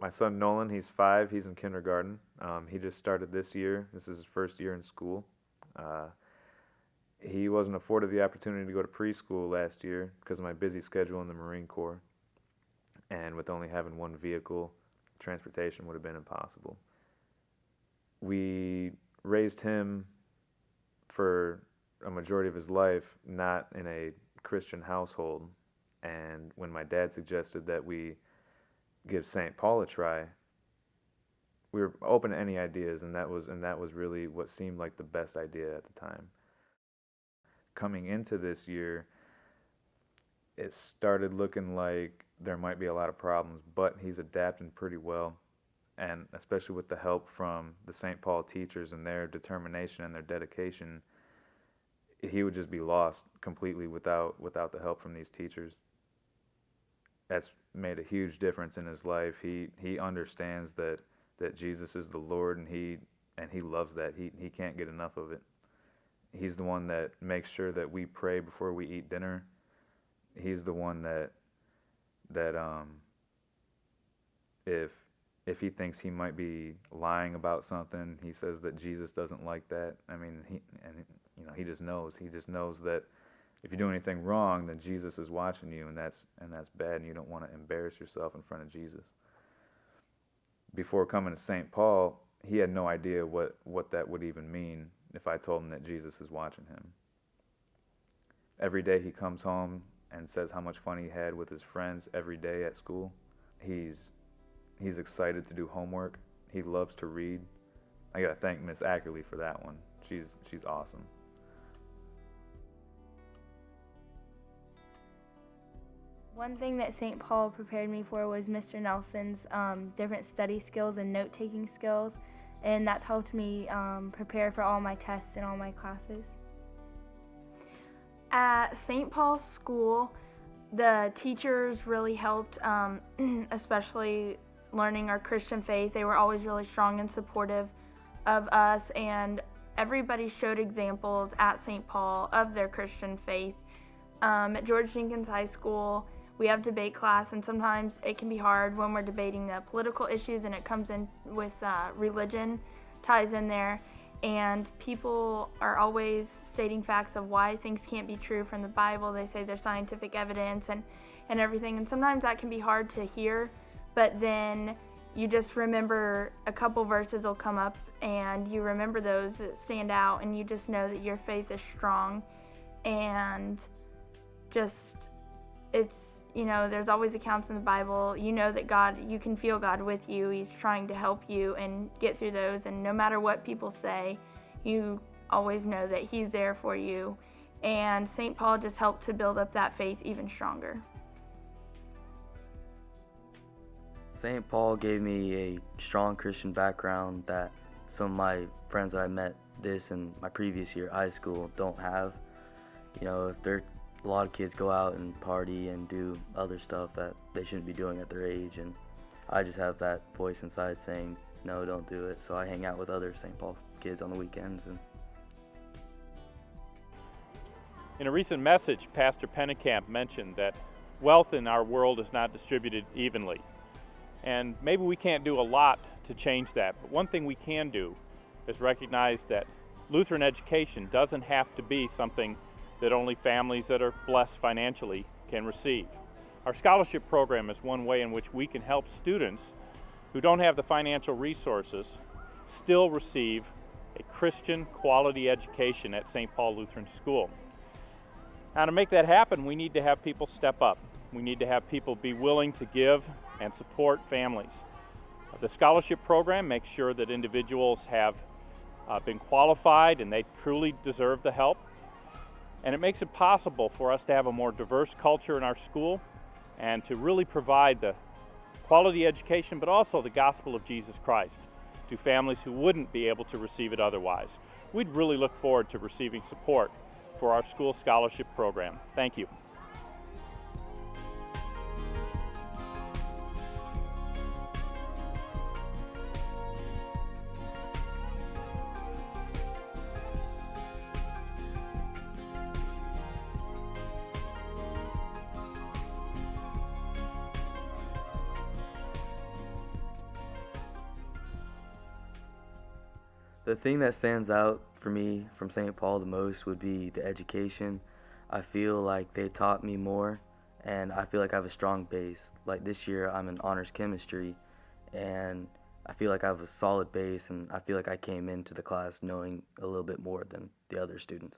My son Nolan, he's 5. He's in kindergarten. He just started this year. This is his first year in school. He wasn't afforded the opportunity to go to preschool last year because of my busy schedule in the Marine Corps. And with only having one vehicle, transportation would have been impossible. We raised him for a majority of his life not in a Christian household. And when my dad suggested that we give St. Paul a try, we were open to any ideas, and that was really what seemed like the best idea at the time. Coming into this year, it started looking like there might be a lot of problems, but he's adapting pretty well, and especially with the help from the St. Paul teachers and their determination and their dedication, he would just be lost completely without the help from these teachers. That's made a huge difference in his life. He understands that Jesus is the Lord, and he loves that. He can't get enough of it. He's the one that makes sure that we pray before we eat dinner. He's the one that if he thinks he might be lying about something, he says that Jesus doesn't like that. I mean, he just knows. He just knows that if you do anything wrong, then Jesus is watching you, and that's bad, and you don't want to embarrass yourself in front of Jesus. Before coming to St. Paul, he had no idea what that would even mean if I told him that Jesus is watching him. Every day he comes home and says how much fun he had with his friends every day at school. He's excited to do homework. He loves to read. I gotta thank Miss Ackerley for that one. She's awesome. One thing that St. Paul prepared me for was Mr. Nelson's different study skills and note-taking skills, and that's helped me prepare for all my tests and all my classes. At St. Paul's school, the teachers really helped, especially learning our Christian faith. They were always really strong and supportive of us, and everybody showed examples at St. Paul of their Christian faith. At George Jenkins High School, we have debate class, and sometimes it can be hard when we're debating the political issues, and it comes in with religion, ties in there, and people are always stating facts of why things can't be true from the Bible. They say there's scientific evidence and everything, and sometimes that can be hard to hear, but then you just remember a couple verses will come up, and you remember those that stand out, and you just know that your faith is strong, and just, it's, there's always accounts in the Bible. You know that God, you can feel God with you. He's trying to help you and get through those. And no matter what people say, you always know that He's there for you. And St. Paul just helped to build up that faith even stronger. St. Paul gave me a strong Christian background that some of my friends that I met this and my previous year, high school, don't have. A lot of kids go out and party and do other stuff that they shouldn't be doing at their age, and I just have that voice inside saying, no, don't do it. So I hang out with other St. Paul kids on the weekends. In a recent message, Pastor Pennekamp mentioned that wealth in our world is not distributed evenly. And maybe we can't do a lot to change that, but one thing we can do is recognize that Lutheran education doesn't have to be something that only families that are blessed financially can receive. Our scholarship program is one way in which we can help students who don't have the financial resources still receive a Christian quality education at St. Paul Lutheran School. Now, to make that happen, we need to have people step up. We need to have people be willing to give and support families. The scholarship program makes sure that individuals have been qualified and they truly deserve the help. And it makes it possible for us to have a more diverse culture in our school and to really provide the quality education, but also the gospel of Jesus Christ to families who wouldn't be able to receive it otherwise. We'd really look forward to receiving support for our school scholarship program. Thank you. The thing that stands out for me from St. Paul the most would be the education. I feel like they taught me more, and I feel like I have a strong base. Like this year, I'm in honors chemistry, and I feel like I have a solid base, and I feel like I came into the class knowing a little bit more than the other students.